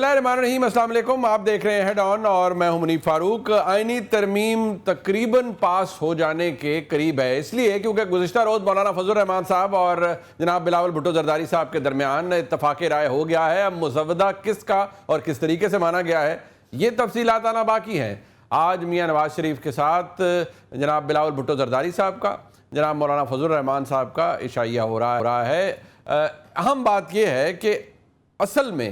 اللہ الرحمن الرحیم۔ السلام علیکم، آپ دیکھ رہے ہیں ہیڈ آن اور میں ہوں منیب فاروق۔ آئینی ترمیم تقریباً پاس ہو جانے کے قریب ہے، اس لیے کیونکہ گزشتہ روز مولانا فضل الرحمان صاحب اور جناب بلاول بھٹو زرداری صاحب کے درمیان اتفاق رائے ہو گیا ہے۔ اب مسودہ کس کا اور کس طریقے سے مانا گیا ہے یہ تفصیلات آنا باقی ہیں۔ آج میاں نواز شریف کے ساتھ جناب بلاول بھٹو زرداری صاحب کا، جناب مولانا فضل الرحمان صاحب کا عشائیہ ہو رہا ہے۔ اہم بات یہ ہے کہ اصل میں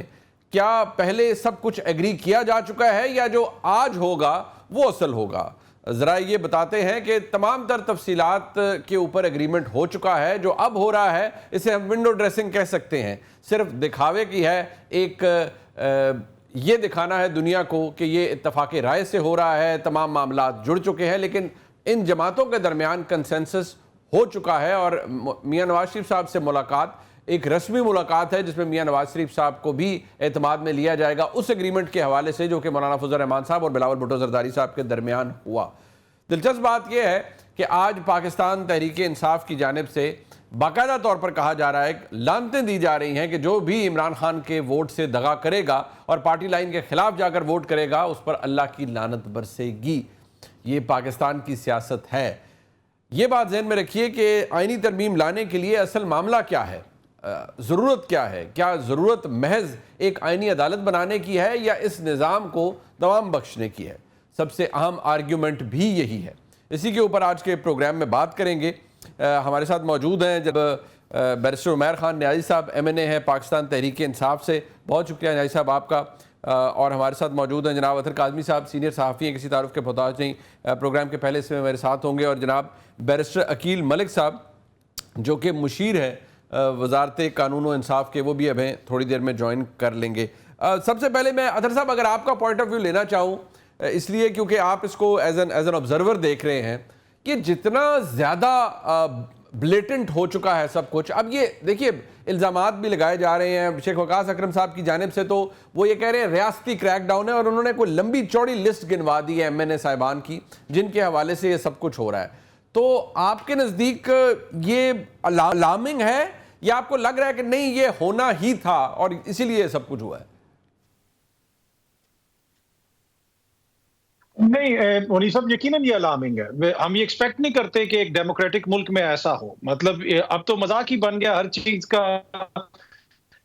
کیا پہلے سب کچھ ایگری کیا جا چکا ہے یا جو آج ہوگا وہ اصل ہوگا؟ ذرا یہ بتاتے ہیں کہ تمام تر تفصیلات کے اوپر ایگریمنٹ ہو چکا ہے۔ جو اب ہو رہا ہے اسے ہم ونڈو ڈریسنگ کہہ سکتے ہیں، صرف دکھاوے کی ہے، ایک یہ دکھانا ہے دنیا کو کہ یہ اتفاق رائے سے ہو رہا ہے، تمام معاملات جڑ چکے ہیں، لیکن ان جماعتوں کے درمیان کنسنسس ہو چکا ہے۔ اور میاں نواز شریف صاحب سے ملاقات ایک رسمی ملاقات ہے جس میں میاں نواز شریف صاحب کو بھی اعتماد میں لیا جائے گا اس ایگریمنٹ کے حوالے سے جو کہ مولانا فضل الرحمان صاحب اور بلاول بھٹو زرداری صاحب کے درمیان ہوا۔ دلچسپ بات یہ ہے کہ آج پاکستان تحریک انصاف کی جانب سے باقاعدہ طور پر کہا جا رہا ہے، لانتیں دی جا رہی ہیں کہ جو بھی عمران خان کے ووٹ سے دغا کرے گا اور پارٹی لائن کے خلاف جا کر ووٹ کرے گا اس پر اللہ کی لعنت برسے گی۔ یہ پاکستان کی سیاست ہے۔ یہ بات ذہن میں رکھیے کہ آئینی ترمیم لانے کے لیے اصل معاملہ کیا ہے، ضرورت کیا ہے؟ کیا ضرورت محض ایک آئینی عدالت بنانے کی ہے یا اس نظام کو دوام بخشنے کی ہے؟ سب سے اہم آرگیومنٹ بھی یہی ہے۔ اسی کے اوپر آج کے پروگرام میں بات کریں گے۔ ہمارے ساتھ موجود ہیں جب بیرسٹر عمیر خان نیازی صاحب MNA ہیں پاکستان تحریک انصاف سے، بہت شکریہ نیازی صاحب آپ کا۔ اور ہمارے ساتھ موجود ہیں جناب اطہر کاظمی صاحب، سینئر صحافی ہیں، کسی تعارف کے محتاج نہیں، پروگرام کے پہلے اس میں میرے ساتھ ہوں گے، اور جناب بیرسٹر عقیل ملک صاحب جو کہ مشیر ہیں وزارت قانون و انصاف کے، وہ بھی ابھی تھوڑی دیر میں جوائن کر لیں گے۔ سب سے پہلے میں اطہر صاحب اگر آپ کا پوائنٹ آف ویو لینا چاہوں، اس لیے کیونکہ آپ اس کو ایز این آبزرور دیکھ رہے ہیں کہ جتنا زیادہ بلیٹنٹ ہو چکا ہے سب کچھ، اب یہ دیکھیے الزامات بھی لگائے جا رہے ہیں شیخ وقاص اکرم صاحب کی جانب سے، تو وہ یہ کہہ رہے ہیں ریاستی کریک ڈاؤن ہے، اور انہوں نے کوئی لمبی چوڑی لسٹ گنوا دی ہے MNA صاحبان کی جن کے حوالے سے یہ سب کچھ ہو رہا ہے۔ تو آپ کے نزدیک یہ الارمنگ ہے یا آپ کو لگ رہا ہے کہ نہیں یہ ہونا ہی تھا اور اسی لیے یہ سب کچھ ہوا ہے؟ نہیں مونی صاحب، یقیناً یہ الارمنگ ہے۔ ہم یہ ایکسپیکٹ نہیں کرتے کہ ایک ڈیموکریٹک ملک میں ایسا ہو۔ مطلب اب تو مذاق ہی بن گیا ہر چیز کا۔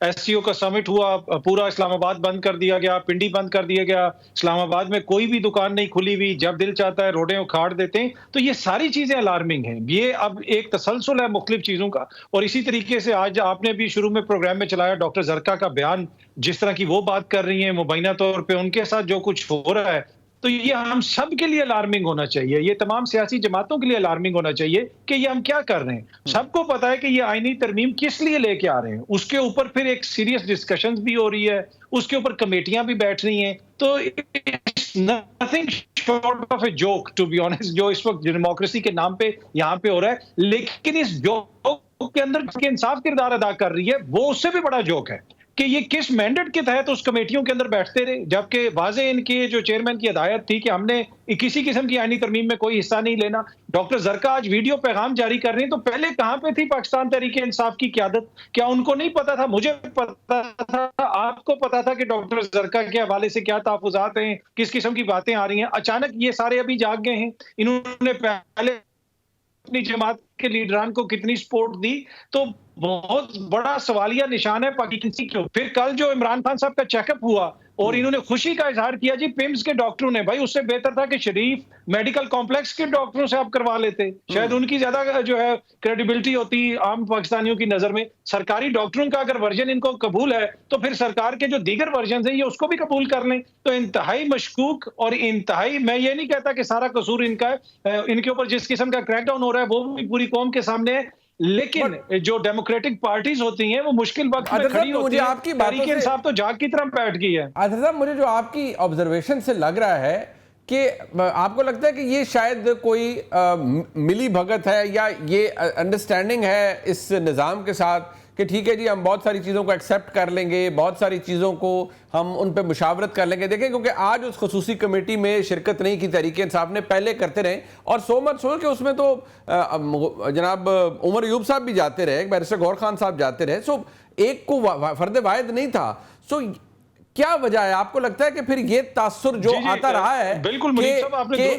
SCO کا سمٹ ہوا، پورا اسلام آباد بند کر دیا گیا، پنڈی بند کر دیا گیا، اسلام آباد میں کوئی بھی دکان نہیں کھلی ہوئی، جب دل چاہتا ہے روڈیں اکھاڑ دیتے ہیں۔ تو یہ ساری چیزیں الارمنگ ہیں۔ یہ اب ایک تسلسل ہے مختلف چیزوں کا، اور اسی طریقے سے آج آپ نے بھی شروع میں پروگرام میں چلایا ڈاکٹر زرکا کا بیان، جس طرح کی وہ بات کر رہی ہیں مبینہ طور پہ ان کے ساتھ جو کچھ ہو رہا ہے، تو یہ ہم سب کے لیے الارمنگ ہونا چاہیے۔ یہ تمام سیاسی جماعتوں کے لیے الارمنگ ہونا چاہیے کہ یہ ہم کیا کر رہے ہیں۔ سب کو پتا ہے کہ یہ آئینی ترمیم کس لیے لے کے آ رہے ہیں، اس کے اوپر پھر ایک سیریس ڈسکشنز بھی ہو رہی ہے، اس کے اوپر کمیٹیاں بھی بیٹھ رہی ہیں۔ تو nothing short of a joke to be honest جو اس وقت ڈیموکریسی کے نام پہ یہاں پہ ہو رہا ہے، لیکن اس جوک کے اندر کے انصاف کردار ادا کر رہی ہے وہ اس سے بھی بڑا جوک ہے کہ یہ کس مینڈیٹ کے تحت اس کمیٹیوں کے اندر بیٹھتے رہے، جبکہ واضح ان کے جو چیئرمین کی ہدایت تھی کہ ہم نے کسی قسم کی آئینی ترمیم میں کوئی حصہ نہیں لینا۔ ڈاکٹر زرکا آج ویڈیو پیغام جاری کر رہے ہیں، تو پہلے کہاں پہ تھی پاکستان تحریک انصاف کی قیادت؟ کیا ان کو نہیں پتا تھا؟ مجھے پتا تھا، آپ کو پتا تھا کہ ڈاکٹر زرکا کے حوالے سے کیا تحفظات ہیں، کس قسم کی باتیں آ رہی ہیں۔ اچانک یہ سارے ابھی جاگ گئے ہیں۔ انہوں نے پہلے اپنی جماعت کے لیڈران کو کتنی سپورٹ دی، تو بہت بڑا سوالیہ نشان ہے پاکستان کیوں۔ پھر کل جو عمران خان صاحب کا چیک اپ ہوا اور انہوں نے خوشی کا اظہار کیا، جی پیمز کے ڈاکٹروں نے، بھائی اس سے بہتر تھا کہ شریف میڈیکل کمپلیکس کے ڈاکٹروں سے آپ کروا لیتے، شاید ان کی زیادہ جو ہے کریڈیبلٹی ہوتی عام پاکستانیوں کی نظر میں۔ سرکاری ڈاکٹروں کا اگر ورژن ان کو قبول ہے تو پھر سرکار کے جو دیگر ورژنز ہیں یہ اس کو بھی قبول کر لیں۔ تو انتہائی مشکوک اور انتہائی، میں یہ نہیں کہتا کہ سارا قصور ان کا ہے، ان کے اوپر جس قسم کا کریک ڈاؤن ہو رہا ہے وہ بھی پوری قوم کے سامنے ہے، لیکن جو ڈیموکریٹک پارٹیز ہوتی ہیں وہ مشکل وقت میں کھڑی ہوتی ہیں۔ تحریک انصاف تو جاگ کی طرح بیٹھ گئی ہے۔ اطہر صاحب، مجھے جو آپ کی آبزرویشن سے لگ رہا ہے کہ آپ کو لگتا ہے کہ یہ شاید کوئی ملی بھگت ہے یا یہ انڈرسٹینڈنگ ہے اس نظام کے ساتھ کہ ٹھیک ہے جی ہم بہت ساری چیزوں کو ایکسیپٹ کر لیں گے، بہت ساری چیزوں کو ہم ان پہ مشاورت کر لیں گے۔ دیکھیں کیونکہ آج اس خصوصی کمیٹی میں شرکت نہیں کی تحریک انصاف نے، پہلے کرتے رہے، اور سو کہ اس میں تو جناب عمر ایوب صاحب بھی جاتے رہے، بیرسٹر گور خان صاحب جاتے رہے، ایک کو فرد واحد نہیں تھا۔ کیا وجہ ہے؟ آپ کو لگتا ہے کہ پھر یہ تاثر جو آتا رہا ہے بالکل منیب صاحب آپ نے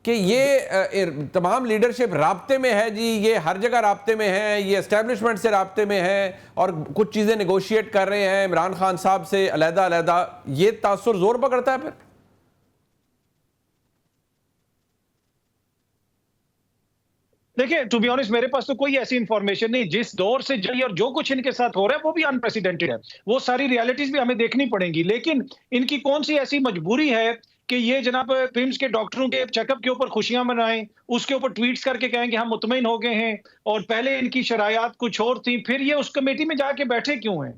کہ یہ تمام لیڈرشپ رابطے میں ہے جی، یہ ہر جگہ رابطے میں ہے، یہ اسٹیبلشمنٹ سے رابطے میں ہے اور کچھ چیزیں نیگوشیٹ کر رہے ہیں عمران خان صاحب سے علیحدہ علیحدہ، یہ تاثر زور پکڑتا ہے پھر؟ دیکھیں ٹو بی آنسٹ میرے پاس تو کوئی ایسی انفارمیشن نہیں. جس دور سے جڑی اور جو کچھ ان کے ساتھ ہو رہا ہے وہ بھی انپریسیڈنٹڈ ہے، وہ ساری ریالٹیز بھی ہمیں دیکھنی پڑیں گی. لیکن ان کی کون سی ایسی مجبوری ہے کہ یہ جناب پیمز کے ڈاکٹروں کے چیک اپ کے اوپر خوشیاں منائیں، اس کے اوپر ٹویٹس کر کے کہیں کہ ہم مطمئن ہو گئے ہیں، اور پہلے ان کی شرائط کچھ اور تھیں، پھر یہ اس کمیٹی میں جا کے بیٹھے کیوں ہیں؟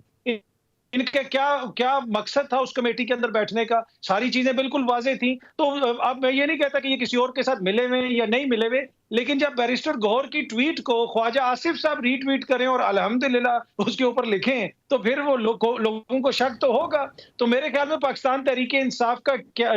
ان کا کیا مقصد تھا اس کمیٹی کے اندر بیٹھنے کا؟ ساری چیزیں بالکل واضح تھیں. تو اب میں یہ نہیں کہتا کہ یہ کسی اور کے ساتھ ملے ہوئے یا نہیں ملے ہوئے، لیکن جب بیرسٹر گوہر کی ٹویٹ کو خواجہ آصف صاحب ری ٹویٹ کریں اور الحمدللہ اس کے اوپر لکھیں تو پھر وہ لوگوں کو شک تو ہوگا. تو میرے خیال میں پاکستان تحریک انصاف کا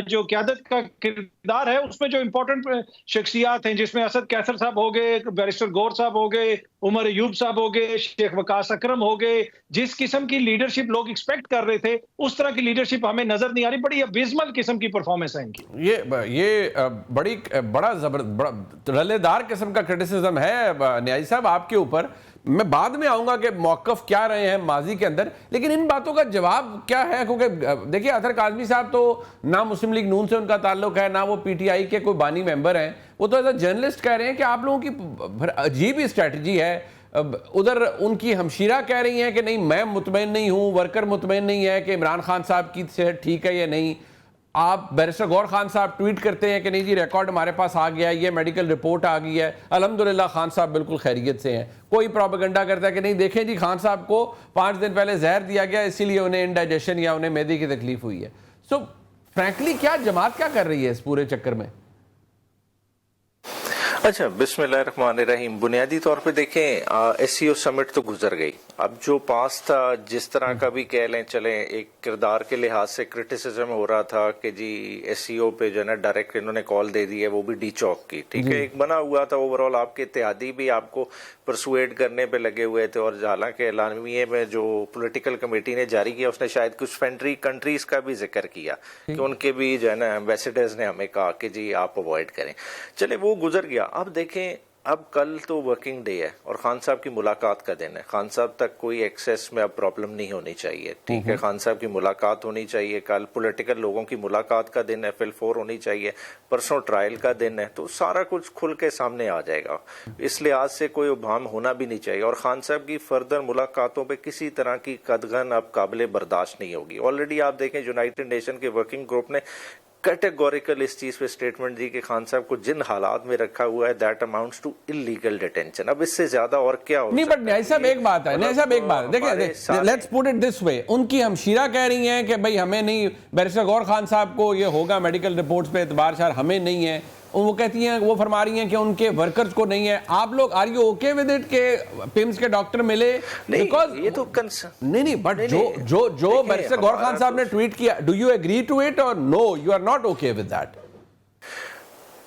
جو قیادت کا کردار ہے اس میں جو امپورٹنٹ شخصیات ہیں، جس میں اسد کیسر صاحب ہو گئے، بیرسٹر گوہر صاحب ہو گئے، عمر ایوب صاحب ہو گئے، شیخ وقاص اکرم ہو گئے، جس قسم کی لیڈرشپ لوگ ایکسپیکٹ کر رہے تھے اس طرح کی لیڈرشپ ہمیں نظر نہیں آ رہی. بڑی ابیزمل قسم کی پرفارمنس ہے ان کی. یہ بڑا رلے دار قسم کا کرٹیسزم ہے نیازی صاحب آپ کے اوپر. میں بعد میں آؤں گا کہ موقف کیا رہے ہیں ماضی کے اندر، لیکن ان باتوں کا جواب کیا ہے؟ کیونکہ دیکھیں اطہر کاظمی صاحب تو نہ مسلم لیگ نون سے ان کا تعلق ہے، نہ وہ پی ٹی آئی کے کوئی بانی ممبر ہیں، وہ تو ایز اے جرنلسٹ کہہ رہے ہیں کہ آپ لوگوں کی عجیب ہی اسٹریٹجی ہے. ادھر ان کی ہمشیرہ کہہ رہی ہیں کہ نہیں میں مطمئن نہیں ہوں، ورکر مطمئن نہیں ہے کہ عمران خان صاحب کی صحت ٹھیک ہے یا نہیں. آپ بیرسٹر گوہر خان صاحب ٹویٹ کرتے ہیں کہ نہیں جی ریکارڈ ہمارے پاس آ گیا ہے، یہ میڈیکل رپورٹ آ گئی ہے، الحمدللہ خان صاحب بالکل خیریت سے ہیں. کوئی پروپیگنڈا کرتا ہے کہ نہیں دیکھیں جی خان صاحب کو 5 دن پہلے زہر دیا گیا اسی لیے انہیں انڈائجیشن یا انہیں معدے کی تکلیف ہوئی ہے. سو فرینکلی کیا جماعت کیا کر رہی ہے اس پورے چکر میں؟ اچھا بسم اللہ الرحمن الرحیم. بنیادی طور پہ دیکھیں ایس سی او سمٹ تو گزر گئی. اب جو پاس تھا جس طرح کا بھی کہہ لیں چلیں، ایک کردار کے لحاظ سے کرٹیسزم ہو رہا تھا کہ جی ایس سی او پہ جو ہے نا ڈائریکٹ انہوں نے کال دے دی ہے، وہ بھی ڈی چوک کی. ٹھیک ہے، ایک بنا ہوا تھا اوور آل، آپ کے اتحادی بھی آپ کو پرسویٹ کرنے پہ لگے ہوئے تھے. اور حالانکہ اعلامیے میں جو پولیٹیکل کمیٹی نے جاری کیا اس نے شاید کچھ کنٹریز کا بھی ذکر کیا کہ ان کے بھی جو ہے نا ایمبیسیڈرز نے ہمیں کہا کہ جی آپ اوائڈ کریں. چلے وہ گزر گیا. اب دیکھیں اب کل تو ورکنگ ڈے ہے اور خان صاحب کی ملاقات کا دن ہے. خان صاحب تک کوئی ایکسیس میں اب پرابلم نہیں ہونی چاہیے. ٹھیک ہے، خان صاحب کی ملاقات ہونی چاہیے. کل پولیٹیکل لوگوں کی ملاقات کا دن ہے، فل 4 ہونی چاہیے. پرسوں ٹرائل کا دن ہے، تو سارا کچھ کھل کے سامنے آ جائے گا. اس لحاظ سے کوئی ابہام ہونا بھی نہیں چاہیے. اور خان صاحب کی فردر ملاقاتوں پہ کسی طرح کی قدغن اب قابل برداشت نہیں ہوگی. آلریڈی آپ دیکھیں یونائٹڈ نیشن کے ورکنگ گروپ نے کیٹیگوریکل اس چیز پہ سٹیٹمنٹ دی کہ خان صاحب کو جن حالات میں رکھا ہوا ہے that amounts to illegal detention. اب اس سے زیادہ اور کیا ہو سکتا ہے؟ نہیں بٹ نیازی صاحب ایک بات ہے، نیازی صاحب ایک بات ہے، دیکھیں لیٹس پٹ اٹ دس وے. ان کی ہمشیرہ کہہ رہی ہیں کہ بھئی ہمیں نہیں، بیرسٹر گوہر خان صاحب کو یہ ہوگا میڈیکل رپورٹس پہ اعتبار شار ہمیں نہیں ہے. وہ کہتی ہیں، وہ فرما رہی ہیں کہ ان کے ورکرز کو نہیں ہے. آپ لوگ are you okay with it کہ پیمز کے ڈاکٹر ملے؟ نہیں یہ تو نہیں بٹ جو بیرسٹر گوہر خان صاحب نے ٹویٹ کیا، do you agree to it or no you are not okay with that?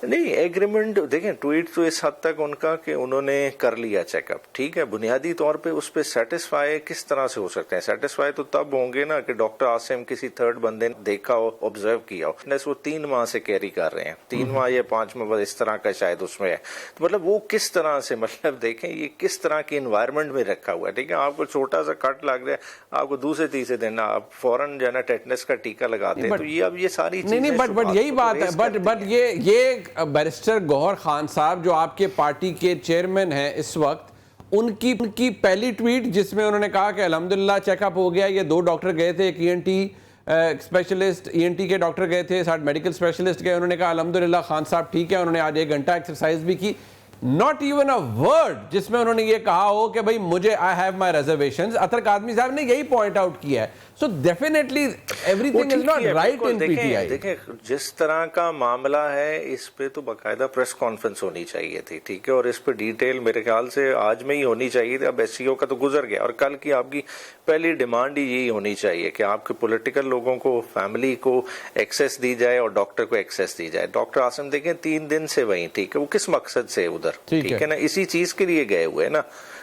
نہیں ایگریمنٹ دیکھیں ٹویٹ تو اس حد تک ان کا کہ انہوں نے کر لیا چیک اپ. ٹھیک ہے، بنیادی طور پہ اس پہ سیٹسفائی کس طرح سے ہو سکتے ہیں؟ سیٹسفائی تو تب ہوں گے نا کہ ڈاکٹر عاصم کسی تھرڈ بندے نے دیکھا ہو، آبزرو کیا ہو. وہ 3 ماہ سے کیری کر رہے ہیں، 3 ماہ یا 5 ماہ اس طرح کا شاید اس میں ہے. تو مطلب وہ کس طرح سے، مطلب دیکھیں یہ کس طرح کی انوائرمنٹ میں رکھا ہوا ہے. ٹھیک ہے، آپ کو چھوٹا سا کٹ لگ رہا ہے، آپ کو دوسرے تیسرے دن آپ فوراً جو ہے نا ٹیٹنس کا ٹیکہ لگاتے ہیں. تو یہ اب یہ ساری چیزیں نہیں بٹ یہی بات ہے. بٹ یہ بیرسٹر گوہر خان صاحب جو آپ کے پارٹی کے چیئرمین ہیں اس وقت، ان کی پہلی ٹویٹ جس میں انہوں نے کہا کہ الحمدللہ چیک اپ ہو گیا، یہ 2 ڈاکٹر گئے تھے، ایک ای این ٹی اسپیشلسٹ، ای این ٹی کے ڈاکٹر گئے تھے، ساتھ میڈیکل اسپیشلسٹ گئے، انہوں نے کہا الحمدللہ خان صاحب ٹھیک ہے. انہوں نے آج 1 گھنٹہ ایکسرسائز بھی کی. not even a word جس میں انہوں نے یہ کہا ہو کہ بھئی مجھے I have my reservations. اطہر کاظمی صاحب نے یہی پوائنٹ آؤٹ کیا ہے. So definitely everything is not right in PTI. دیکھیں جس طرح کا معاملہ ہے اس پہ تو باقاعدہ پریس کانفرنس ہونی چاہیے تھی. ٹھیک ہے، اور اس پہ ڈیٹیل میرے خیال سے آج میں ہی ہونی چاہیے تھی. اب ایس سی او کا تو گزر گیا، اور کل کی آپ کی پہلی ڈیمانڈ ہی یہی ہونی چاہیے کہ آپ کے پولیٹیکل لوگوں کو، فیملی کو ایکسیس دی جائے اور ڈاکٹر کو ایکسیس دی جائے. ڈاکٹر عاصم دیکھیں 3 دن سے وہیں، ٹھیک ہے، وہ کس مقصد سے ادھر، ٹھیک ہے نا، اسی چیز کے لیے گئے ہوئے نا.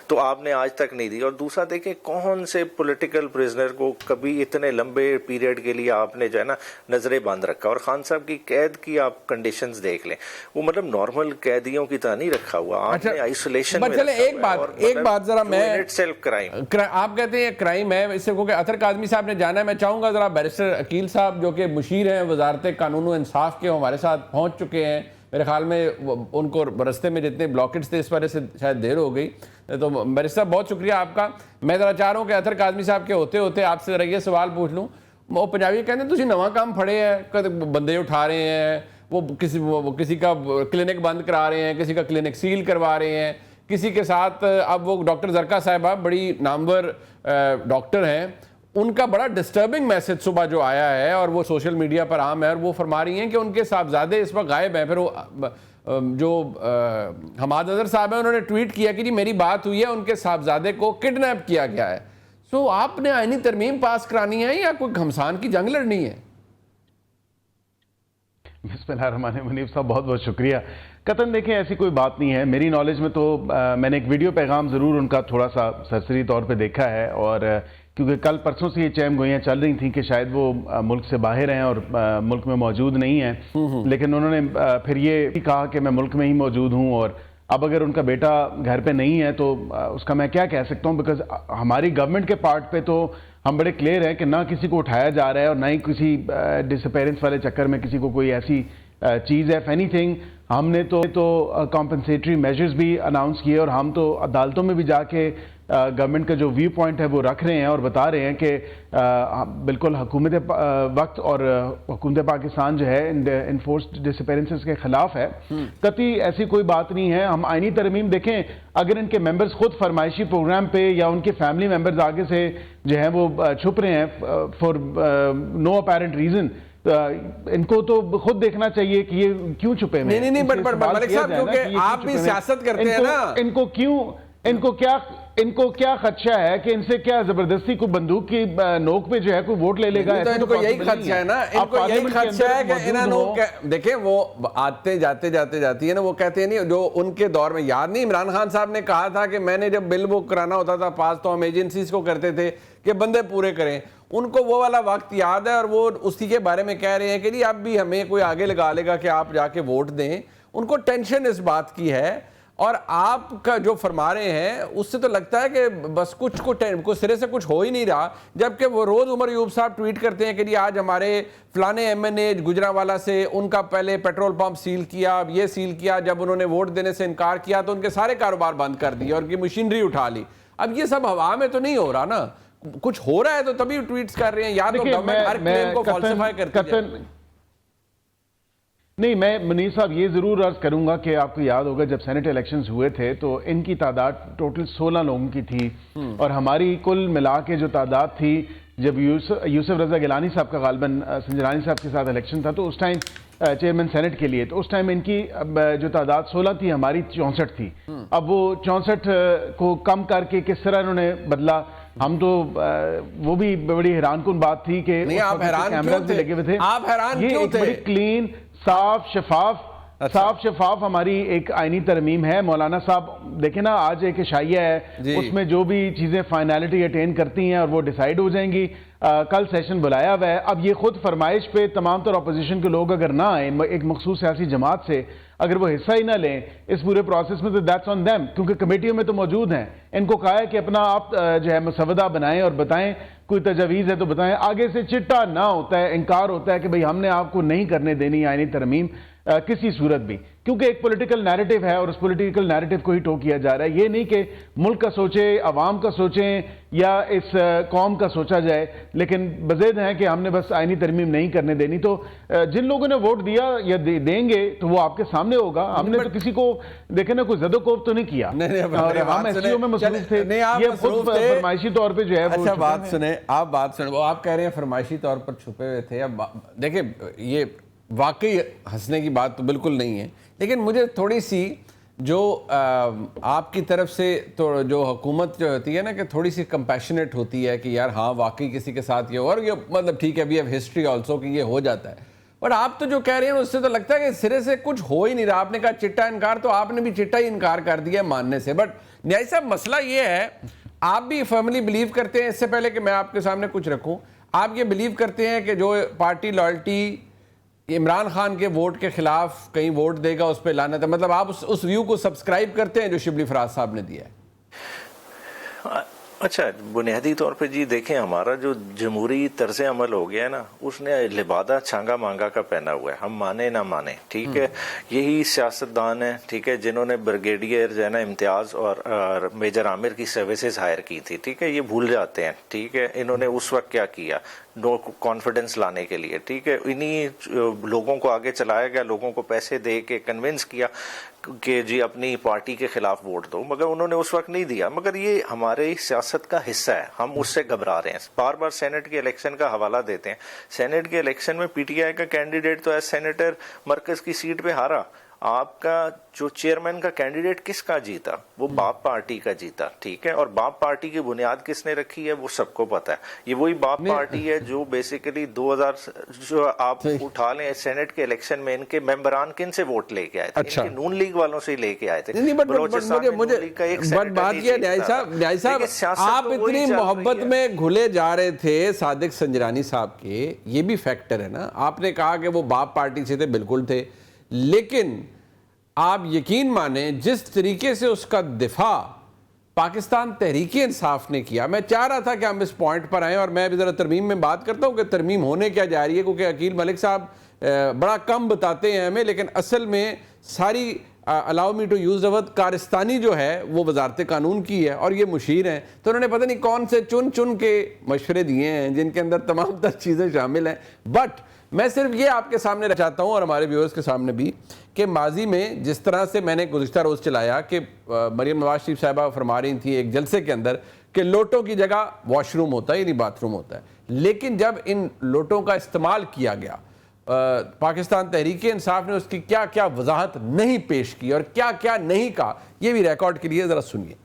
تو آپ نے آج تک نہیں دی. اور دوسرا دیکھیں کون سے پولیٹیکل پریزنر کو کبھی اتنے لمبے پیریڈ کے لیے آپ نے جو ہے نا نظریں باندھ رکھا. اور خان صاحب کی قید کی آپ کنڈیشنز دیکھ لیں, وہ مطلب نارمل قیدیوں کی طرح نہیں رکھا ہوا, آپ نے آئسولیشن میں رکھا ہوا. ایک بات ذرا میں سیلف کرائم, آپ کہتے ہیں کرائم ہے, اس سے کہ اطہر کاظمی صاحب نے جانا ہے, میں چاہوں گا ذرا بیرسٹر عقیل صاحب جو کہ مشیر ہیں وزارت قانون و انصاف کے, ہمارے ساتھ پہنچ چکے ہیں. میرے خیال میں ان کو رستے میں جتنے بلاکٹس تھے اس وجہ سے شاید دیر ہو گئی, تو بیرسٹر بہت شکریہ آپ کا. میں ذرا چاہ رہا ہوں کہ اطہر کاظمی صاحب کے ہوتے ہوتے آپ سے ذرا یہ سوال پوچھ لوں. وہ پنجابی کہتے ہیں تسی نواں کام پھڑے ہیں, بندے اٹھا رہے ہیں, وہ کسی کا کلینک بند کرا رہے ہیں, کسی کا کلینک سیل کروا رہے ہیں, کسی کے ساتھ اب وہ ڈاکٹر زرکا صاحبہ بڑی نامور ڈاکٹر ہیں, ان کا بڑا ڈسٹربنگ میسج صبح جو آیا ہے اور وہ سوشل میڈیا پر عام ہے, اور وہ فرما رہی ہیں کہ ان کے صاحبزادے اس وقت غائب ہیں. پھر وہ جو حماد اظہر صاحب ہیں انہوں نے ٹویٹ کیا کہ جی میری بات ہوئی ہے, ان کے صاحبزادے کو کڈنیپ کیا گیا ہے. سو آپ نے آئینی ترمیم پاس کرانی ہے یا کوئی گھمسان کی جنگ لڑنی ہے؟ بسم اللہ الرحمن الرحیم. منیف صاحب بہت بہت شکریہ. قطعاً دیکھیں ایسی کوئی بات نہیں ہے, میری نالج میں تو میں نے ایک ویڈیو پیغام ضرور ان کا تھوڑا سا سرسری طور پہ دیکھا ہے, اور کیونکہ کل پرسوں سے یہ چہم گوئیاں چل رہی تھیں کہ شاید وہ ملک سے باہر ہیں اور ملک میں موجود نہیں ہیں, لیکن انہوں نے پھر یہ بھی کہا کہ میں ملک میں ہی موجود ہوں, اور اب اگر ان کا بیٹا گھر پہ نہیں ہے تو اس کا میں کیا کہہ سکتا ہوں, بیکاز ہماری گورنمنٹ کے پارٹ پہ تو ہم بڑے کلیئر ہیں کہ نہ کسی کو اٹھایا جا رہا ہے اور نہ ہی کسی ڈس اپیرنس والے چکر میں کسی کو کوئی ایسی چیز ہے. اینی تھنگ ہم نے تو کمپنسیٹری میجرز بھی اناؤنس کیے, اور ہم تو عدالتوں میں بھی جا کے گورنمنٹ کا جو ویو پوائنٹ ہے وہ رکھ رہے ہیں اور بتا رہے ہیں کہ بالکل حکومت وقت اور حکومت پاکستان جو ہے انفورسڈ ڈس اپیرنسز کے خلاف ہے. قطعی ایسی کوئی بات نہیں ہے. ہم آئینی ترمیم دیکھیں, اگر ان کے ممبرز خود فرمائشی پروگرام پہ یا ان کے فیملی ممبرز آگے سے جو ہیں وہ چھپ رہے ہیں فار نو اپیرنٹ ریزن, ان کو تو خود دیکھنا چاہیے کہ یہ کیوں چھپے ہوئے ہیں. نہیں بٹ ملک صاحب کیونکہ آپ بھی سیاست کرتے ہیں نا, ان کو کیا خدشہ ہے کہ ان سے کیا زبردستی کوئی بندوق کی نوک پہ جو ہے کوئی ووٹ لے لے گا؟ ان کو یہی خدشہ ہے نا, ان کو یہی خدشہ ہے کہ انہوں نے دیکھیں وہ آتے جاتے جاتی ہے نا, وہ کہتے ہیں نہیں جو ان کے دور میں یاد نہیں عمران خان صاحب نے کہا تھا کہ میں نے جب بل وہ کرانا ہوتا تھا پاس تو ہم ایجنسیز کو کرتے تھے کہ بندے پورے کریں. ان کو وہ والا وقت یاد ہے اور وہ اسی کے بارے میں کہہ رہے ہیں کہ جی اب بھی ہمیں کوئی آگے لگا لے گا کہ آپ جا کے ووٹ دیں. ان کو ٹینشن اس بات کی ہے, اور آپ کا جو فرما رہے ہیں اس سے تو لگتا ہے کہ بس کچھ سرے سے کچھ ہو ہی نہیں رہا, جبکہ وہ روز عمر ایوب صاحب ٹویٹ کرتے ہیں کہ جی آج ہمارے فلانے ایم این اے گجرانوالہ سے ان کا پہلے پیٹرول پمپ سیل کیا, اب یہ سیل کیا, جب انہوں نے ووٹ دینے سے انکار کیا تو ان کے سارے کاروبار بند کر دیے اور ان کی مشینری اٹھا لی. اب یہ سب ہوا میں تو نہیں ہو رہا نا, کچھ ہو رہا ہے تو تبھی ٹویٹس کر رہے ہیں, یا تو گورنمنٹ ہر کلیم کو فالسیفائی کرتی ہے. نہیں, میں منیر صاحب یہ ضرور عرض کروں گا کہ آپ کو یاد ہوگا جب سینٹ الیکشنز ہوئے تھے تو ان کی تعداد ٹوٹل 16 لوگوں کی تھی, اور ہماری کل ملا کے جو تعداد تھی جب یوسف رضا گیلانی صاحب کا غالباً سنجرانی صاحب کے ساتھ الیکشن تھا تو اس ٹائم چیئرمین سینٹ کے لیے, تو اس ٹائم ان کی جو تعداد 16 تھی, ہماری 64 تھی. اب وہ 64 کو کم کر کے کس طرح انہوں نے بدلا, ہم تو وہ بھی بڑی حیران کن بات تھی کہ کیمراز بھی لگے ہوئے تھے. یہ ایک بڑی کلین صاف شفاف ہماری ایک آئینی ترمیم ہے. مولانا صاحب دیکھیں نا, آج ایک عشائیہ ہے, اس میں جو بھی چیزیں فائنالٹی اٹین کرتی ہیں اور وہ ڈیسائیڈ ہو جائیں گی. کل سیشن بلایا ہوا ہے. اب یہ خود فرمائش پہ تمام تر اپوزیشن کے لوگ اگر نہ آئیں, ایک مخصوص سیاسی جماعت سے اگر وہ حصہ ہی نہ لیں اس پورے پروسیس میں, تو دیٹس آن دیم, کیونکہ کمیٹیوں میں تو موجود ہیں. ان کو کہا ہے کہ اپنا آپ جو ہے مسودہ بنائیں اور بتائیں, کوئی تجاویز ہے تو بتائیں. آگے سے چٹا نہ ہوتا ہے, انکار ہوتا ہے کہ بھئی ہم نے آپ کو نہیں کرنے دینی آئینی ترمیم کسی صورت بھی, کیونکہ ایک پولیٹیکل نیریٹو ہے اور اس پولیٹیکل نیریٹو کو ہی ٹو کیا جا رہا ہے. یہ نہیں کہ ملک کا سوچیں, عوام کا سوچیں یا اس قوم کا سوچا جائے, لیکن بزید ہیں کہ ہم نے بس آئینی ترمیم نہیں کرنے دینی. تو جن لوگوں نے ووٹ دیا یا دیں گے تو وہ آپ کے سامنے ہوگا. ہم نے تو کسی کو دیکھیں نا کوئی زد و کوب تو نہیں کیا, اور ہم ایس سی او میں مصروف تھے. یہ خود فرمائشی طور پہ جو ہے اچھا بات سنیں, وہ آپ کہہ رہے ہیں فرمائشی طور پر چھپے ہوئے تھے. اب دیکھیں یہ واقعی ہنسنے کی بات تو بالکل نہیں ہے, لیکن مجھے تھوڑی سی جو آپ کی طرف سے تو جو حکومت جو ہوتی ہے نا کہ تھوڑی سی کمپیشنیٹ ہوتی ہے کہ یار ہاں واقعی کسی کے ساتھ یہ ہو, اور یہ مطلب ٹھیک ہے وی ہیو ہسٹری آلسو کہ یہ ہو جاتا ہے, بٹ آپ تو جو کہہ رہے ہیں اس سے تو لگتا ہے کہ سرے سے کچھ ہو ہی نہیں رہا. آپ نے کہا چٹا انکار, تو آپ نے بھی چٹا ہی انکار کر دیا ماننے سے. بٹ نیائی صاحب مسئلہ یہ ہے, آپ بھی فرملی بلیو کرتے ہیں, اس سے پہلے کہ میں آپ کے سامنے کچھ رکھوں, آپ یہ بلیو کرتے ہیں کہ جو پارٹی لائلٹی عمران خان کے ووٹ کے خلاف کہیں ووٹ دے گا اس پہ لعنت ہے, مطلب آپ اس ویو کو سبسکرائب کرتے ہیں جو شبلی فراز صاحب نے دیا ہے؟ اچھا, بنیادی طور پہ جی دیکھیں, ہمارا جو جمہوری طرز عمل ہو گیا ہے نا, اس نے لبادہ چھانگا مانگا کا پہنا ہوا ہے, ہم مانے نہ مانے, ٹھیک ہے. یہی سیاستدان ہیں, ٹھیک ہے, جنہوں نے بریگیڈیئر جو ہے نا امتیاز اور میجر عامر کی سروسز ہائر کی تھی, ٹھیک ہے, یہ بھول جاتے ہیں, ٹھیک ہے. انہوں نے اس وقت کیا کیا, نو کانفیڈنس لانے کے لیے, ٹھیک ہے, انہی لوگوں کو آگے چلایا گیا, لوگوں کو پیسے دے کے کنونس کیا کہ جی اپنی پارٹی کے خلاف ووٹ دو, مگر انہوں نے اس وقت نہیں دیا. مگر یہ ہمارے سیاست کا حصہ ہے, ہم اس سے گھبرا رہے ہیں. بار بار سینٹ کے الیکشن کا حوالہ دیتے ہیں. سینٹ کے الیکشن میں پی ٹی آئی کا کینڈیڈیٹ تو ایز سینیٹر مرکز کی سیٹ پہ ہارا. آپ کا جو چیئرمین کا کینڈیڈیٹ کس کا جیتا, وہ باپ پارٹی کا جیتا, ٹھیک ہے. اور باپ پارٹی کی بنیاد کس نے رکھی ہے وہ سب کو پتا ہے. یہ وہی باپ پارٹی ہے جو بیسیکلی 2000 جو آپ اٹھا لیں سینٹ کے الیکشن میں ان کے ممبران کن سے ووٹ لے کے آئے تھے, ان کے نون لیگ والوں سے ہی لے کے آئے تھے. بات یہ نیائی صاحب آپ اتنی محبت میں گھلے جا رہے تھے صادق سنجرانی صاحب کے, یہ بھی فیکٹر ہے نا. آپ نے کہا کہ وہ باپ پارٹی سے تھے, بالکل تھے, لیکن آپ یقین مانیں جس طریقے سے اس کا دفاع پاکستان تحریک انصاف نے کیا, میں چاہ رہا تھا کہ ہم اس پوائنٹ پر آئیں, اور میں بھی ذرا ترمیم میں بات کرتا ہوں کہ ترمیم ہونے کیا جا رہی ہے, کیونکہ عقیل ملک صاحب بڑا کم بتاتے ہیں ہمیں, لیکن اصل میں ساری الاؤ می ٹو یوز ورڈ کارستانی جو ہے وہ وزارت قانون کی ہے, اور یہ مشیر ہیں, تو انہوں نے پتہ نہیں کون سے چن چن کے مشورے دیے ہیں جن کے اندر تمام تر چیزیں شامل ہیں. بٹ میں صرف یہ آپ کے سامنے چاہتا ہوں اور ہمارے ویورز کے سامنے بھی کہ ماضی میں جس طرح سے میں نے گزشتہ روز چلایا کہ مریم نواز شریف صاحبہ فرما رہی تھیں ایک جلسے کے اندر کہ لوٹوں کی جگہ واش روم ہوتا ہے, یعنی باتھ روم ہوتا ہے, لیکن جب ان لوٹوں کا استعمال کیا گیا پاکستان تحریک انصاف نے اس کی کیا کیا وضاحت نہیں پیش کی اور کیا کیا نہیں کہا, یہ بھی ریکارڈ کے لیے ذرا سنیے.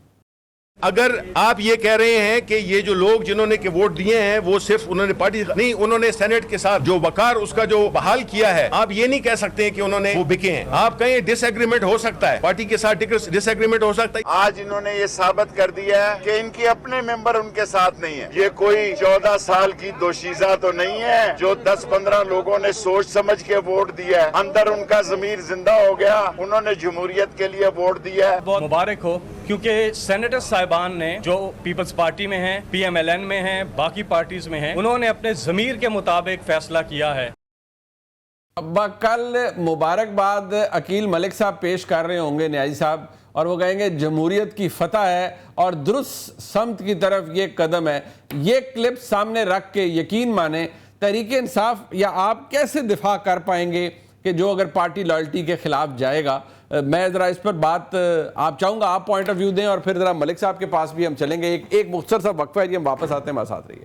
اگر آپ یہ کہہ رہے ہیں کہ یہ جو لوگ جنہوں نے ووٹ دیے ہیں وہ صرف انہوں نے پارٹی نہیں, انہوں نے سینٹ کے ساتھ جو وقار اس کا جو بحال کیا ہے, آپ یہ نہیں کہہ سکتے کہ انہوں نے وہ بکے ہیں. آپ کہیں ڈس ایگریمنٹ ہو سکتا ہے, پارٹی کے ساتھ ڈس ایگریمنٹ ہو سکتا ہے. آج انہوں نے یہ ثابت کر دیا ہے کہ ان کے اپنے ممبر ان کے ساتھ نہیں ہے. یہ کوئی 14 سال کی دوشیزہ تو نہیں ہے جو 10-15 لوگوں نے سوچ سمجھ کے ووٹ دیا ہے, اندر ان کا ضمیر زندہ ہو گیا, انہوں نے جمہوریت کے لیے ووٹ دیا ہے. بہت مبارک ہو, کیونکہ سینیٹر صاحبان نے جو پیپلز پارٹی میں ہیں, پی ایم ایل این میں ہیں, باقی پارٹیز میں ہیں, انہوں نے اپنے ضمیر کے مطابق فیصلہ کیا ہے. ابا کل مبارکباد عقیل ملک صاحب پیش کر رہے ہوں گے نیازی صاحب, اور وہ کہیں گے جمہوریت کی فتح ہے اور درست سمت کی طرف یہ قدم ہے. یہ کلپ سامنے رکھ کے یقین مانیں تحریک انصاف یا آپ کیسے دفاع کر پائیں گے کہ جو اگر پارٹی لائلٹی کے خلاف جائے گا. میں ذرا اس پر بات آپ چاہوں گا آپ پوائنٹ آف ویو دیں, اور پھر ذرا ملک صاحب کے پاس بھی ہم چلیں گے. ایک مختصر سا وقفہ ہے جی, ہم واپس آتے ہیں, ہمارے ساتھ رہیے.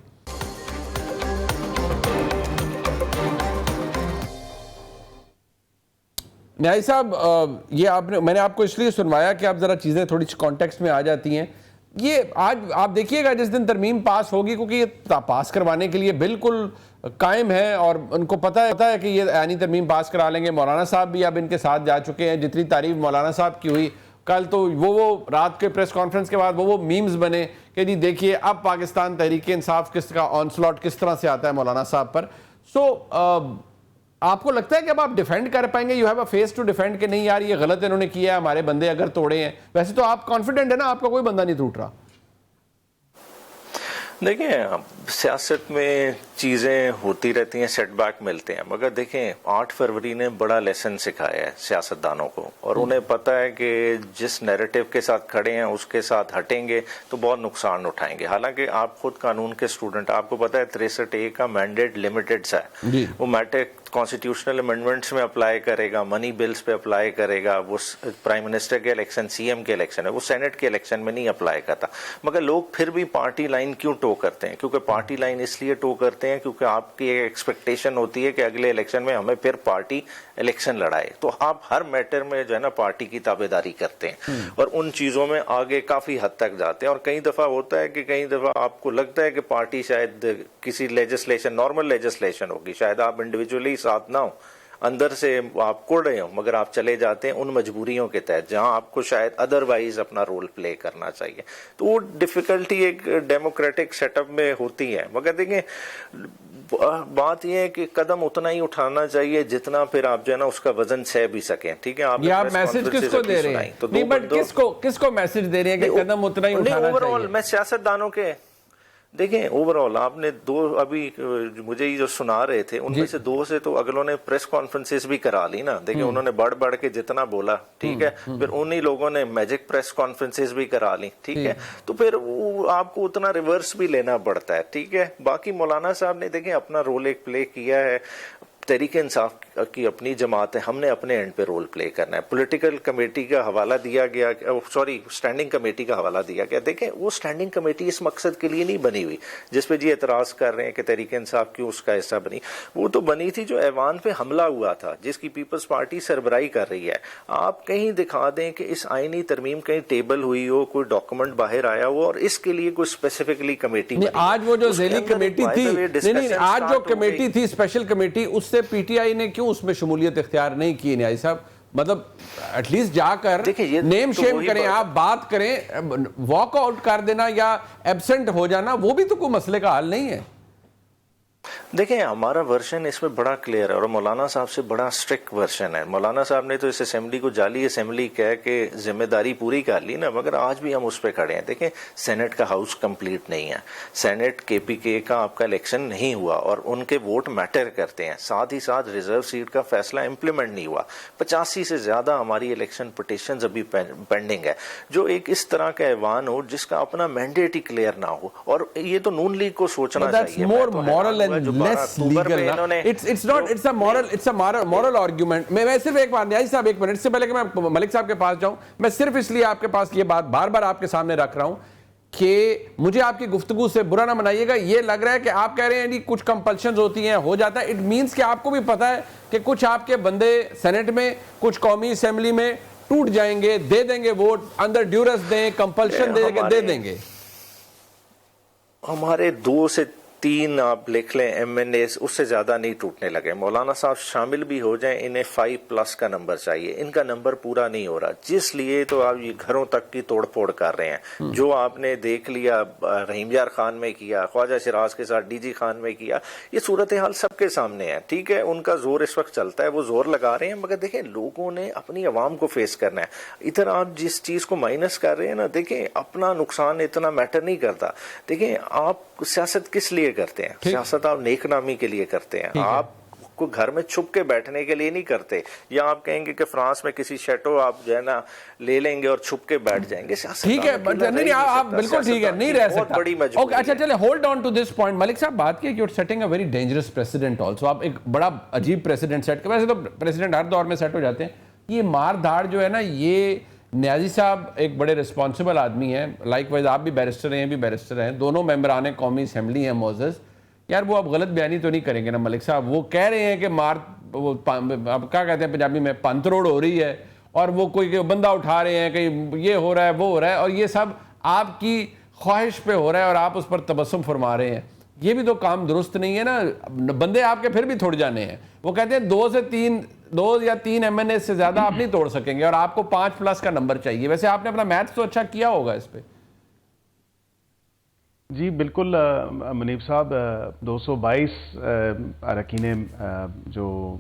نیازی صاحب یہ میں نے آپ کو اس لیے سنوایا کہ آپ ذرا چیزیں تھوڑی سی کانٹیکسٹ میں آ جاتی ہیں. یہ آج آپ دیکھیے گا جس دن ترمیم پاس ہوگی, کیونکہ یہ پاس کروانے کے لیے بالکل قائم ہے اور ان کو پتہ ہے کہ یہ عینی ترمیم پاس کرا لیں گے. مولانا صاحب بھی اب ان کے ساتھ جا چکے ہیں. جتنی تعریف مولانا صاحب کی ہوئی کل, تو وہ رات کے پریس کانفرنس کے بعد وہ میمز بنے کہ جی دیکھیے اب پاکستان تحریک انصاف کس کا آن سلاٹ کس طرح سے آتا ہے مولانا صاحب پر. آپ کو لگتا ہے کہ اب آپ ڈیفینڈ کر پائیں گے, you have a face to defend کہ نہیں یار یہ غلط انہوں نے کیا ہے, ہمارے بندے اگر توڑے ہیں. ویسے تو آپ کانفیڈنٹ ہیں نا, آپ کا کوئی بندہ نہیں ٹوٹ رہا. دیکھیں سیاست میں چیزیں ہوتی رہتی ہیں, سیٹ بیک ملتے ہیں, مگر دیکھیں 8 فروری نے بڑا لیسن سکھایا ہے سیاستدانوں کو, اور انہیں پتہ ہے کہ جس نیریٹو کے ساتھ کھڑے ہیں اس کے ساتھ ہٹیں گے تو بہت نقصان اٹھائیں گے. حالانکہ آپ خود قانون کے اسٹوڈنٹ, آپ کو پتہ ہے 63A کا مینڈیٹ لمیٹڈ سا ہے, وہ میٹک کانسٹیٹیوشنل امینڈمنٹس میں اپلائی کرے گا, منی بلز پہ اپلائی کرے گا, وہ پرائم منسٹر کے الیکشن, سی ایم کے الیکشن ہے, وہ سینٹ کے الیکشن میں نہیں اپلائی کرتا. مگر لوگ پھر بھی پارٹی لائن کیوں ٹو کرتے ہیں؟ کیونکہ پارٹی لائن اس لیے ٹو کرتے ہیں کیونکہ آپ کی ایک ایکسپیکٹیشن ہوتی ہے کہ اگلے الیکشن میں ہمیں پھر پارٹی الیکشن لڑائے, تو آپ ہر میٹر میں جو ہے نا پارٹی کی تابعداری کرتے ہیں اور ان چیزوں میں آگے کافی حد تک جاتے ہیں. اور کئی دفعہ ہوتا ہے کہ کئی دفعہ آپ کو لگتا ہے کہ پارٹی شاید کسی لیجسلیشن, نارمل لیجسلیشن ہوگی, شاید آپ انڈیویجولی ساتھ نہ ہو, اندر سے آپ کوڑ رہے ہوں, مگر آپ چلے جاتے ہیں ان مجبوریوں کے تحت جہاں آپ کو شاید ادروائز اپنا رول پلے کرنا چاہیے. تو وہ ڈیفیکلٹی ایک ڈیموکریٹک سیٹ اپ میں ہوتی ہے. مگر دیکھیں بات یہ ہے کہ قدم اتنا ہی اٹھانا چاہیے جتنا پھر آپ جو ہے نا اس کا وزن سہ بھی سکیں. ٹھیک ہے, آپ میسج کس کو دے رہے ہیں؟ نہیں بٹ کس کو میسج دے رہے ہیں کہ قدم اتنا ہی اٹھانا چاہیے؟ میں سیاست دانوں کے دیکھیں اوور آل آپ نے دو ابھی مجھے جو سنا رہے تھے ان میں سے دو سے تو اگلوں نے پریس کانفرنسز بھی کرا لی نا. دیکھیں انہوں نے بڑھ بڑھ کے جتنا بولا, ٹھیک ہے, پھر انہی لوگوں نے میجک پریس کانفرنسز بھی کرا لی. ٹھیک ہے, تو پھر وہ آپ کو اتنا ریورس بھی لینا پڑتا ہے. ٹھیک ہے, باقی مولانا صاحب نے دیکھیں اپنا رول ایک پلے کیا ہے. تحریک انصاف کی اپنی جماعت ہے, ہم نے اپنے اینڈ پہ رول پلے کرنا ہے. پولیٹیکل کمیٹی کا حوالہ دیا گیا, اسٹینڈنگ کمیٹی کا حوالہ دیا گیا. دیکھیں وہ اسٹینڈنگ کمیٹی اس مقصد کے لیے نہیں بنی ہوئی جس پہ جی اعتراض کر رہے ہیں کہ تحریک انصاف کیوں اس کا حصہ بنی. وہ تو بنی تھی جو ایوان پہ حملہ ہوا تھا جس کی پیپلز پارٹی سربراہی کر رہی ہے. آپ کہیں دکھا دیں کہ اس آئینی ترمیم کہیں ٹیبل ہوئی ہو, کوئی ڈاکومنٹ باہر آیا ہو اور اس کے لیے کوئی اسپیسیفکلی کمیٹی بنی. آج وہ جو ذیلی کمیٹی تھی, آج جو کمیٹی تھی اسپیشل کمیٹی, اس سے پی ٹی آئی نے کیوں اس میں شمولیت اختیار نہیں کی نیازی صاحب؟ مطلب ایٹ لیسٹ جا کر نیم شیم کریں, آپ بات کریں. واک آؤٹ کر دینا یا ایبسنٹ ہو جانا وہ بھی تو کوئی مسئلے کا حل نہیں ہے. دیکھیں ہمارا ورژن اس میں بڑا کلیئر ہے اور مولانا صاحب سے بڑا اسٹرکٹ ورژن ہے. مولانا صاحب نے تو اس اسمبلی کو جعلی اسمبلی کہہ کے ذمہ داری پوری کر لی نا, مگر آج بھی ہم اس پہ کھڑے ہیں. دیکھیں سینٹ کا ہاؤس کمپلیٹ نہیں ہے, سینٹ کے پی کے کا آپ کا الیکشن نہیں ہوا اور ان کے ووٹ میٹر کرتے ہیں. ساتھ ہی ساتھ ریزرو سیٹ کا فیصلہ امپلیمنٹ نہیں ہوا. 85 سے زیادہ ہماری الیکشن پٹیشنز ابھی پینڈنگ ہے. جو ایک اس طرح کا ایوان ہو جس کا اپنا مینڈیٹ ہی کلیئر نہ ہو, اور یہ تو نون لیگ کو سوچنا چاہیے. less legal. It's not, it's a moral argument. میں صرف ایک بات نیازی صاحب, ایک منٹ سے پہلے کہ میں ملک صاحب کے پاس جاؤں, میں صرف اس لیے آپ کے پاس یہ بات بار بار آپ کے سامنے رکھ رہا ہوں کہ مجھے آپ کی گفتگو سے برا نہ منائیے گا. یہ لگ رہا ہے کہ آپ کہہ رہے ہیں کچھ کمپلشنز ہوتی ہیں, ہو جاتا ہے. اٹ مینس کہ آپ کو بھی پتا ہے کہ کچھ آپ کے بندے سینٹ میں, کچھ قومی اسمبلی میں ٹوٹ جائیں گے, دے دیں گے ووٹ, اندر ڈیورس دیں, کمپلشن دے دیں گے. ہمارے 2 سے 3 آپ لکھ لیں ایم این ایز, اس سے زیادہ نہیں ٹوٹنے لگے. مولانا صاحب شامل بھی ہو جائیں, انہیں 5+ کا نمبر چاہیے. ان کا نمبر پورا نہیں ہو رہا, جس لیے تو آپ یہ گھروں تک کی توڑ پھوڑ کر رہے ہیں. جو آپ نے دیکھ لیا رحیم یار خان میں کیا, خواجہ شراز کے ساتھ ڈی جی خان میں کیا, یہ صورتحال سب کے سامنے ہے. ٹھیک ہے, ان کا زور اس وقت چلتا ہے, وہ زور لگا رہے ہیں, مگر دیکھیں لوگوں نے اپنی عوام کو فیس کرنا ہے. ادھر آپ جس چیز کو مائنس کر رہے ہیں نا, دیکھیں اپنا نقصان اتنا میٹر نہیں کرتا. دیکھیں آپ سیاست کس لیے کرتے ہیں؟ سیاست آپ نیک نامی کے لیے کرتے ہیں. آپ کو گھر میں چھپ کے بیٹھنے کے لیے نہیں کرتے, یا آپ کہیں گے کہ فرانس میں کسی شیٹو آپ جو ہے نا لے لیں گے اور چھپ کے بیٹھ جائیں گے. ٹھیک ہے, نہیں آپ بالکل ٹھیک ہے, نہیں رہ سکتا. اچھا چلے hold on to this point. Malik صاحب بات کی کہ you are setting a very dangerous precedent also. آپ ایک بڑا عجیب پریسیڈنٹ سیٹ کر, ویسے تو پریسیڈنٹ ہر دور میں سیٹ ہو جاتے ہیں. یہ مار دھاڑ جو ہے نا, یہ نیازی صاحب ایک بڑے رسپانسبل آدمی ہیں, لائک وائز آپ بھی بیرسٹر ہیں, بھی بیرسٹر ہیں, دونوں ممبران قومی اسمبلی ہیں موزز. یار وہ آپ غلط بیانی تو نہیں کریں گے نا ملک صاحب؟ وہ کہہ رہے ہیں کہ وہ آپ کیا کہتے ہیں پنجابی میں, پنت روڑ ہو رہی ہے, اور وہ کوئی بندہ اٹھا رہے ہیں کہ یہ ہو رہا ہے وہ ہو رہا ہے, اور یہ سب آپ کی خواہش پہ ہو رہا ہے اور آپ اس پر تبسم فرما رہے ہیں. یہ بھی تو کام درست نہیں ہے نا. بندے آپ کے پھر بھی توڑ جانے ہیں. وہ کہتے ہیں 2 یا 3 ایم این اے سے زیادہ آپ نہیں توڑ سکیں گے, اور آپ کو 5+ کا نمبر چاہیے. ویسے آپ نے اپنا میتھ تو اچھا کیا ہوگا اس پہ. جی بالکل منیب صاحب, 222 اراکین جو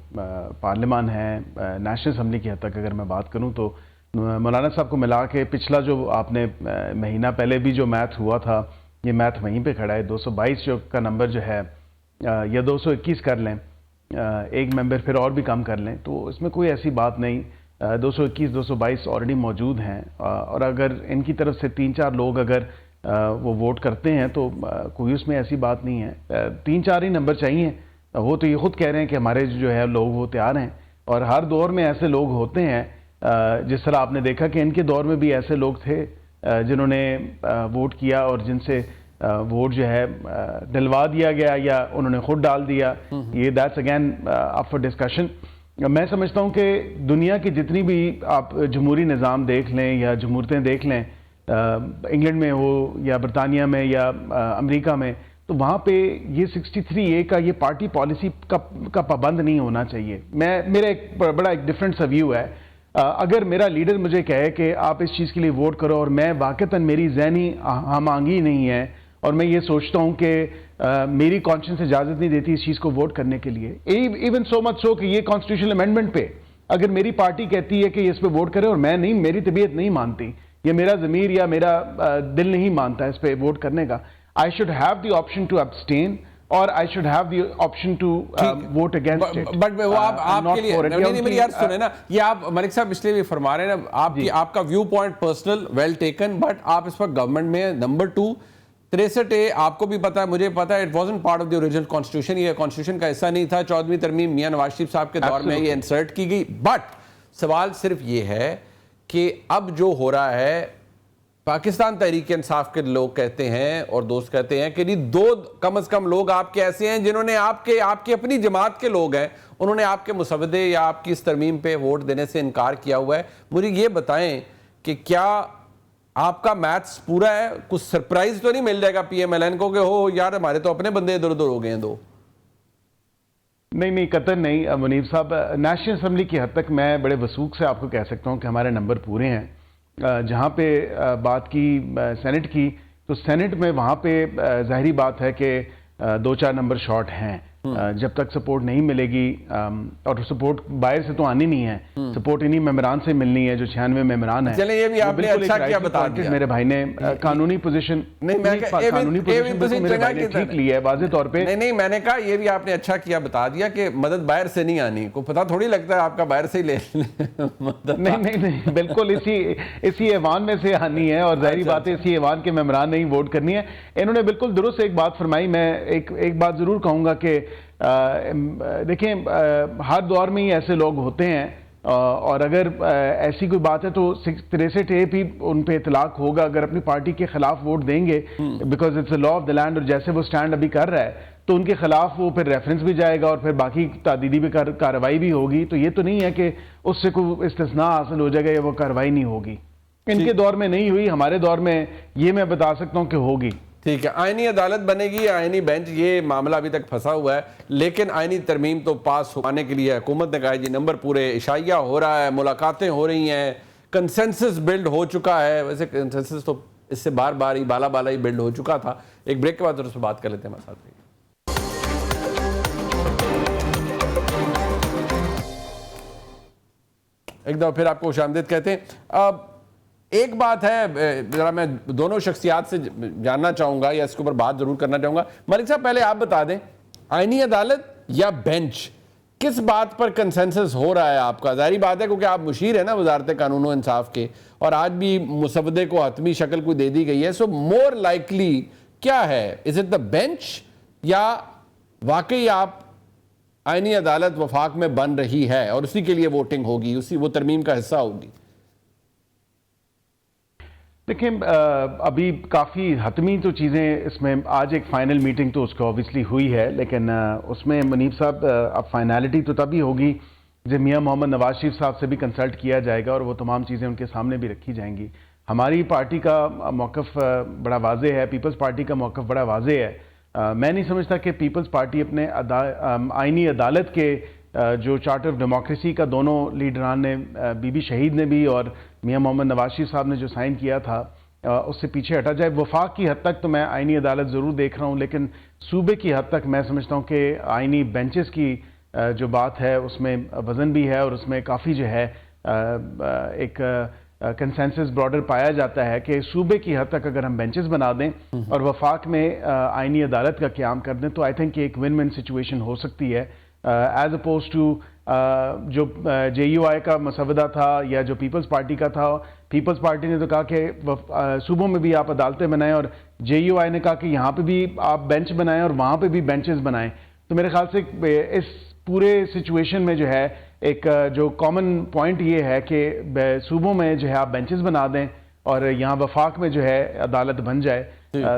پارلیمان ہیں نیشنل اسمبلی کی حد تک اگر میں بات کروں تو مولانا صاحب کو ملا کے پچھلا جو آپ نے مہینہ پہلے بھی جو میتھ ہوا تھا, یہ میتھ وہیں پہ کھڑا ہے. 222 کا نمبر جو ہے, یا 221 کر لیں, ایک ممبر پھر اور بھی کم کر لیں, تو اس میں کوئی ایسی بات نہیں. 221 222 آلریڈی موجود ہیں, اور اگر ان کی طرف سے 3-4 لوگ اگر وہ ووٹ کرتے ہیں تو کوئی اس میں ایسی بات نہیں ہے. 3-4 ہی نمبر چاہیے. وہ تو یہ خود کہہ رہے ہیں کہ ہمارے جو ہے لوگ وہ تیار ہیں, اور ہر دور میں ایسے لوگ ہوتے ہیں. جس طرح آپ نے دیکھا کہ ان کے دور میں بھی ایسے لوگ تھے جنہوں نے ووٹ کیا اور جن سے ووٹ جو ہے ڈلوا دیا گیا یا انہوں نے خود ڈال دیا. یہ that's again up for discussion. میں سمجھتا ہوں کہ دنیا کی جتنی بھی آپ جمہوری نظام دیکھ لیں یا جمہوریتیں دیکھ لیں, انگلینڈ میں ہو یا برطانیہ میں یا امریکہ میں, تو وہاں پہ یہ 63A کا یہ پارٹی پالیسی کا پابند نہیں ہونا چاہیے. میرا ایک بڑا ایک ڈفرینٹ سا ویو ہے. اگر میرا لیڈر مجھے کہے کہ آپ اس چیز کے لیے ووٹ کرو اور میں واقعتاً میری ذہنی ہم آہنگی نہیں ہے اور میں یہ سوچتا ہوں کہ میری کانشنس اجازت نہیں دیتی اس چیز کو ووٹ کرنے کے لیے, ایون سو مچ سو کہ یہ کانسٹیٹیوشنل امینڈمنٹ پہ اگر میری پارٹی کہتی ہے کہ اس پہ ووٹ کرے اور میں نہیں, میری طبیعت نہیں مانتی یا میرا ضمیر یا میرا دل نہیں مانتا اس پہ ووٹ کرنے کا, I should have the option to abstain or I should have the option to vote against it. But وہ آپ کے لیے نہیں, میری یار سنیں نا, یہ آپ ملک صاحب اس لیے بھی فرما رہے ہیں نا, آپ کا view point personal well taken, but آپ اس وقت گورنمنٹ میں نمبر 2 63A آپ کو بھی پتا ہے, مجھے پتا ہے, it wasn't part of the original constitution, یہ کانسٹیٹیوشن کا حصہ نہیں تھا. 14ویں ترمیم میاں نواز شریف صاحب کے دور میں یہ انسرٹ کی گئی. بٹ سوال صرف یہ ہے کہ اب جو ہو رہا ہے, پاکستان تحریک انصاف کے لوگ کہتے ہیں اور دوست کہتے ہیں کہ دو کم از کم لوگ آپ کے ایسے ہیں جنہوں نے آپ کی اپنی جماعت کے لوگ ہیں, انہوں نے آپ کے مسودے یا آپ کی اس ترمیم پہ ووٹ دینے سے انکار کیا ہوا ہے. مجھے یہ بتائیں کہ کیا آپ کا میتھس پورا ہے, کچھ سرپرائز تو نہیں مل جائے گا PMLN کو کہ ہو یار ہمارے تو اپنے بندے ادھر ادھر ہو گئے ہیں دو؟ نہیں قطر نہیں منیب صاحب, نیشنل اسمبلی کی حد تک میں بڑے وثوق سے آپ کو کہہ سکتا ہوں کہ ہمارے نمبر پورے ہیں. جہاں پہ بات کی سینٹ کی, تو سینٹ میں وہاں پہ ظاہری بات ہے کہ 2-4 نمبر شارٹ ہیں. جب تک سپورٹ نہیں ملے گی, اور سپورٹ باہر سے تو آنی نہیں ہے, سپورٹ انہی ممبران سے ملنی ہے جو 96 ممبران ہیں. چلیں یہ بھی آپ نے اچھا کیا بتا دیا, میرے بھائی نے قانونی پوزیشن ٹھیک لی ہے واضح طور پہ. نہیں میں نے کہا یہ بھی آپ نے اچھا کیا بتا دیا کہ مدد باہر سے نہیں آنی, کو پتہ تھوڑی لگتا ہے آپ کا باہر سے ہی لے نہیں بالکل اسی ایوان میں سے آنی ہے, اور ظاہری بات ہے اسی ایوان کے ممبران نے ہی ووٹ کرنی ہے. انہوں نے بالکل درست ایک بات فرمائی. میں ایک بات ضرور کہوں گا کہ دیکھیں ہر دور میں ہی ایسے لوگ ہوتے ہیں, اور اگر ایسی کوئی بات ہے تو 63A بھی ان پہ اطلاق ہوگا اگر اپنی پارٹی کے خلاف ووٹ دیں گے, because it's a law of the land, اور جیسے وہ سٹینڈ ابھی کر رہا ہے تو ان کے خلاف وہ پھر ریفرنس بھی جائے گا اور پھر باقی تعدیدی بھی کارروائی بھی ہوگی. تو یہ تو نہیں ہے کہ اس سے کوئی استثناء حاصل ہو جائے گا یا وہ کارروائی نہیں ہوگی. ان کے دور میں نہیں ہوئی, ہمارے دور میں یہ میں بتا سکتا ہوں کہ ہوگی. ٹھیک ہے, آئینی عدالت بنے گی, آئینی بینچ, یہ معاملہ ابھی تک پھنسا ہوا ہے, لیکن آئینی ترمیم تو پاس ہونے کے لیے حکومت نے کہا جی نمبر پورے, عشائیہ ہو رہا ہے, ملاقاتیں ہو رہی ہیں, کنسنسس بلڈ ہو چکا ہے. ویسے کنسنسس تو اس سے بار ہی بالا ہی بلڈ ہو چکا تھا. ایک بریک کے بعد اس پہ بات کر لیتے ہیں ہمارے ساتھ. ایک دفعہ پھر آپ کو خوش آمدید کہتے ہیں. اب ایک بات ہے, ذرا میں دونوں شخصیات سے جاننا چاہوں گا یا اس کے اوپر بات ضرور کرنا چاہوں گا. ملک صاحب پہلے آپ بتا دیں, آئینی عدالت یا بینچ, کس بات پر کنسنسس ہو رہا ہے آپ کا؟ ظاہری بات ہے کیونکہ آپ مشیر ہیں نا وزارت قانون و انصاف کے, اور آج بھی مسودے کو حتمی شکل کوئی دے دی گئی ہے. سو مور لائکلی کیا ہے, از اٹ دا بینچ یا واقعی آپ آئینی عدالت وفاق میں بن رہی ہے اور اسی کے لیے ووٹنگ ہوگی, وہ ترمیم کا حصہ ہوگی؟ دیکھیں ابھی کافی حتمی تو چیزیں اس میں, آج ایک فائنل میٹنگ تو اس کو آبویسلی ہوئی ہے, لیکن اس میں منیب صاحب اب فائنالٹی تو تبھی ہوگی جب میاں محمد نواز شریف صاحب سے بھی کنسلٹ کیا جائے گا اور وہ تمام چیزیں ان کے سامنے بھی رکھی جائیں گی. ہماری پارٹی کا موقف بڑا واضح ہے, پیپلز پارٹی کا موقف بڑا واضح ہے. میں نہیں سمجھتا کہ پیپلز پارٹی اپنے آئینی عدالت کے جو چارٹر آف ڈیموکریسی کا دونوں لیڈران نے, بی بی شہید نے بھی اور میاں محمد نواز شریف صاحب نے جو سائن کیا تھا, اس سے پیچھے ہٹا جائے. وفاق کی حد تک تو میں آئینی عدالت ضرور دیکھ رہا ہوں, لیکن صوبے کی حد تک میں سمجھتا ہوں کہ آئینی بینچز کی جو بات ہے اس میں وزن بھی ہے, اور اس میں کافی جو ہے ایک کنسنسس براڈر پایا جاتا ہے کہ صوبے کی حد تک اگر ہم بینچز بنا دیں اور وفاق میں آئینی عدالت کا قیام کر دیں تو آئی تھنک ایک ون ون سچویشن ہو سکتی ہے, ایز اپوز ٹو جو JUI کا مسودہ تھا یا جو پیپلز پارٹی کا تھا. پیپلز پارٹی نے تو کہا کہ صوبوں میں بھی آپ عدالتیں بنائیں, اور JUI نے کہا کہ یہاں پہ بھی آپ بینچ بنائیں اور وہاں پہ بھی بینچز بنائیں. تو میرے خیال سے اس پورے سچویشن میں جو ہے ایک جو کامن پوائنٹ یہ ہے کہ صوبوں میں جو ہے آپ بینچز بنا دیں اور یہاں وفاق میں جو ہے عدالت بن جائے.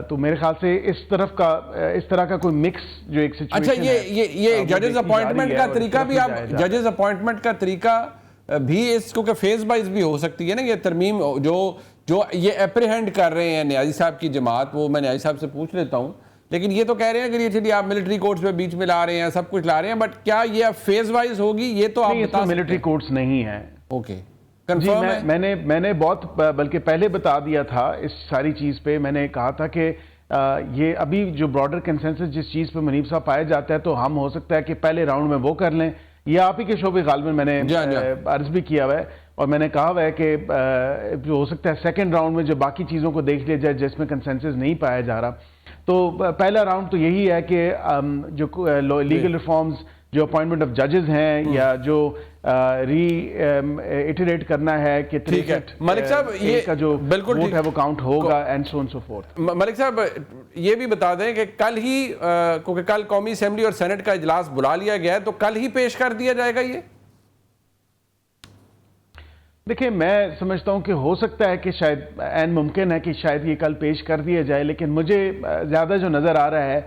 تو میرے خیال سے اس طرح کا کوئی مکس جو ایک سچویشن. اچھا, یہ ججز اپوائنٹمنٹ کا طریقہ بھی, آپ ججز اپوائنٹمنٹ کا طریقہ بھی اس کو کہ فیز بائز بھی ہو سکتی ہے نا یہ ترمیم, جو یہ اپریہینڈ کر رہے ہیں نیازی صاحب کی جماعت, وہ میں نیازی صاحب سے پوچھ لیتا ہوں لیکن یہ تو کہہ رہے ہیں کہ یہ چلیے آپ ملٹری کورٹس پہ بیچ میں لا رہے ہیں, سب کچھ لا رہے ہیں, بٹ کیا یہ اب فیز وائز ہوگی, یہ تو آپ بتا سکتے ہیں. ملٹری کورٹس نہیں ہیں. اوکے, جی, میں نے بہت بلکہ پہلے بتا دیا تھا اس ساری چیز پہ. میں نے کہا تھا کہ یہ ابھی جو براڈر کنسنسس جس چیز پہ منیب صاحب پایا جاتا ہے, تو ہم ہو سکتا ہے کہ پہلے راؤنڈ میں وہ کر لیں, یا آپ ہی کے شعبے غالباً میں نے عرض بھی کیا ہوا ہے, اور میں نے کہا ہوا ہے کہ جو ہو سکتا ہے سیکنڈ راؤنڈ میں جو باقی چیزوں کو دیکھ لیا جائے جس میں کنسنسس نہیں پایا جا رہا. تو پہلا راؤنڈ تو یہی ہے کہ جو لیگل ریفارمز, جو اپوائنٹمنٹ آف ججز ہیں, یا جو ری ایٹریٹ کرنا ہے کہ ملک صاحب یہ کا جو بالکل ووٹ ہے وہ کاؤنٹ ہوگا, and so on so forth. ملک صاحب یہ بھی بتا دیں کہ کل ہی, کیونکہ کل قومی اسمبلی اور سینٹ کا اجلاس بلا لیا گیا ہے, تو کل ہی پیش کر دیا جائے گا یہ؟ دیکھیں, میں سمجھتا ہوں کہ ہو سکتا ہے کہ شاید عین ممکن ہے کہ شاید یہ کل پیش کر دیا جائے, لیکن مجھے زیادہ جو نظر آ رہا ہے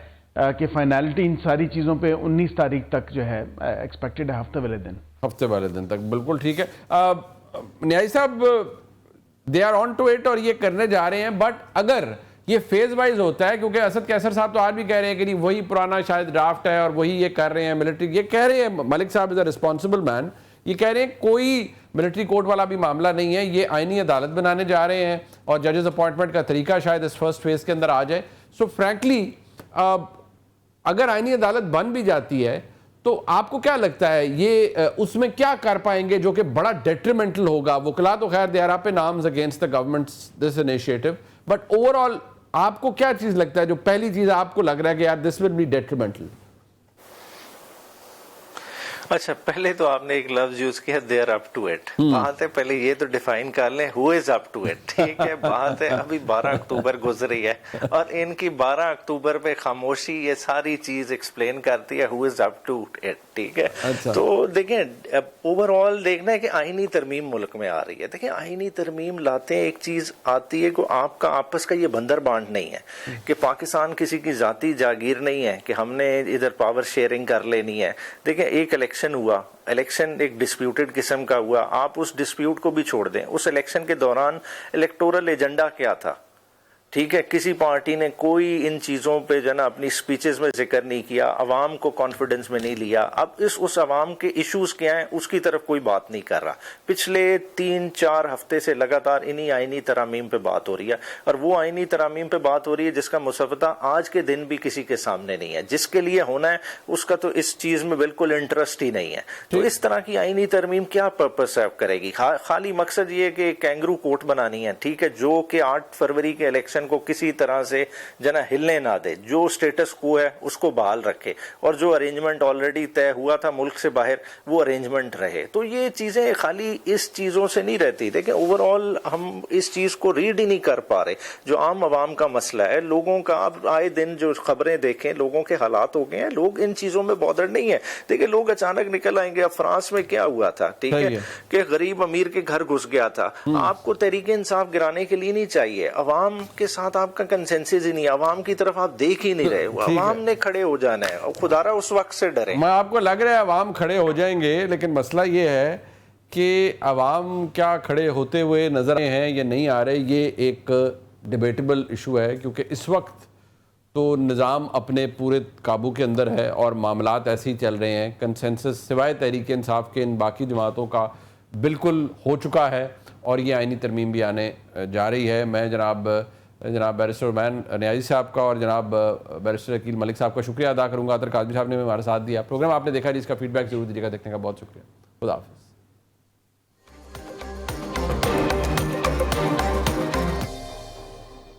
کہ فائنالٹی ان ساری چیزوں پہ 19 تاریخ تک جو ہے ایکسپیکٹڈ ہے, ہفتے والے دن تک. بالکل ٹھیک ہے. نیازی صاحب they are on to it اور یہ کرنے جا رہے ہیں, بٹ اگر یہ فیز وائز ہوتا ہے, کیونکہ اسد کیسر صاحب تو آج بھی کہہ رہے ہیں کہ نہیں وہی پرانا شاید ڈرافٹ ہے اور وہی یہ کر رہے ہیں ملٹری, یہ کہہ رہے ہیں ملک صاحب از اے رسپانسبل مین, یہ کہہ رہے ہیں کوئی ملٹری کورٹ والا بھی معاملہ نہیں ہے, یہ آئینی عدالت بنانے جا رہے ہیں, اور ججز اپوائنٹمنٹ کا طریقہ شاید اس فرسٹ فیز کے اندر آ جائے. سو فرینکلی اگر آئینی عدالت بن بھی جاتی ہے تو آپ کو کیا لگتا ہے یہ اس میں کیا کر پائیں گے جو کہ بڑا ڈیٹریمنٹل ہوگا؟ وکلا تو خیر they are up in arms against the government this initiative, but overall آپ کو کیا چیز لگتا ہے جو پہلی چیز آپ کو لگ رہا ہے کہ یار دس ول بی ڈیٹریمنٹل؟ اچھا, پہلے تو آپ نے ایک لفظ یوز کیا they are up to it. بات ہے پہلے یہ تو ڈیفائن کر لیں ہو از اپ ٹو اٹ. ٹھیک ہے, بات ہے ابھی 12 اکتوبر گزری ہے اور ان کی 12 اکتوبر پہ خاموشی یہ ساری چیز ایکسپلین کرتی ہے ہو از اپ ٹو اٹ. ٹھیک ہے, تو دیکھیں اوور آل دیکھنا ہے کہ آئینی ترمیم ملک میں آ رہی ہے. دیکھیں آئینی ترمیم لاتے ہیں, ایک چیز آتی ہے کہ آپ کا آپس کا یہ بندر بانٹ نہیں ہے کہ پاکستان کسی کی ذاتی جاگیر نہیں ہے کہ ہم نے ادھر پاور شیئرنگ کر لینی ہے. دیکھیں ایک الیکشن ہوا, الیکشن ایک ڈسپیوٹڈ قسم کا ہوا, آپ اس ڈسپیوٹ کو بھی چھوڑ دیں. اس الیکشن کے دوران الیکٹورل ایجنڈا کیا تھا؟ ٹھیک ہے, کسی پارٹی نے کوئی ان چیزوں پہ جو نا اپنی سپیچز میں ذکر نہیں کیا, عوام کو کانفیڈنس میں نہیں لیا. اب اس عوام کے ایشوز کیا ہیں اس کی طرف کوئی بات نہیں کر رہا. پچھلے 3-4 ہفتے سے لگاتار انہی آئینی ترامیم پہ بات ہو رہی ہے, اور وہ آئینی ترامیم پہ بات ہو رہی ہے جس کا مسودہ آج کے دن بھی کسی کے سامنے نہیں ہے. جس کے لیے ہونا ہے اس کا تو اس چیز میں بالکل انٹرسٹ ہی نہیں ہے. تو اس طرح کی آئینی ترمیم کیا پرپس سرو کرے گی؟ خالی مقصد یہ کہ کینگرو کورٹ بنانی ہے. ٹھیک ہے, جو کہ 8 فروری کے الیکشن کو کسی طرح سے جنا ہلنے نہ دے, جو سٹیٹس کو ہے اس کو بحال رکھے, اور جو ارینجمنٹ آلریڈی طے ہوا تھا ملک سے باہر وہ ارینجمنٹ رہے. تو یہ چیزیں خالی اس چیزوں سے نہیں رہتی. دیکھیں اوور آل ہم اس چیز کو ریڈ ہی نہیں کر پا رہے. جو عام عوام کا مسئلہ ہے, لوگوں کا اب آئے دن جو خبریں دیکھیں لوگوں کے حالات ہو گئے ہیں, لوگ ان چیزوں میں بادر نہیں ہے. دیکھیں لوگ اچانک نکل آئیں گے. اب فرانس میں کیا ہوا تھا, ٹھیک ہے, کہ غریب امیر کے گھر گھس گیا تھا. آپ کو تحریک انصاف گرانے کے لیے نہیں چاہیے, عوام کے ساتھ آپ کا کنسنسس ہی نہیں, عوام کی طرف آپ دیکھ ہی نہیں رہے. عوام نے کھڑے ہو جانا ہے, اور خدا رہا اس وقت سے ڈرے. میں آپ کو لگ رہا ہے عوام کھڑے ہو جائیں گے, لیکن مسئلہ یہ ہے کہ عوام کیا کھڑے ہوتے ہوئے نظر آئے ہیں یا نہیں آ رہے, یہ ایک ڈیبیٹیبل ایشو ہے. کیونکہ اس وقت تو نظام اپنے پورے قابو کے اندر ہے اور معاملات ایسے ہی چل رہے ہیں. کنسنسس سوائے تحریک انصاف کے ان باقی جماعتوں کا بالکل ہو چکا ہے, اور یہ آئینی ترمیم بھی آنے جا رہی ہے. میں جناب بیرسٹر عبین نیازی صاحب کا اور جناب بیرسٹر عقیل ملک صاحب کا شکریہ ادا کروں گا. عطر کاظمی صاحب نے ہمارا ساتھ دیا. پروگرام آپ نے دیکھا, جس کا فیڈ بیک ضرور دیجیے گا. دیکھنے کا بہت شکریہ. خدا حافظ.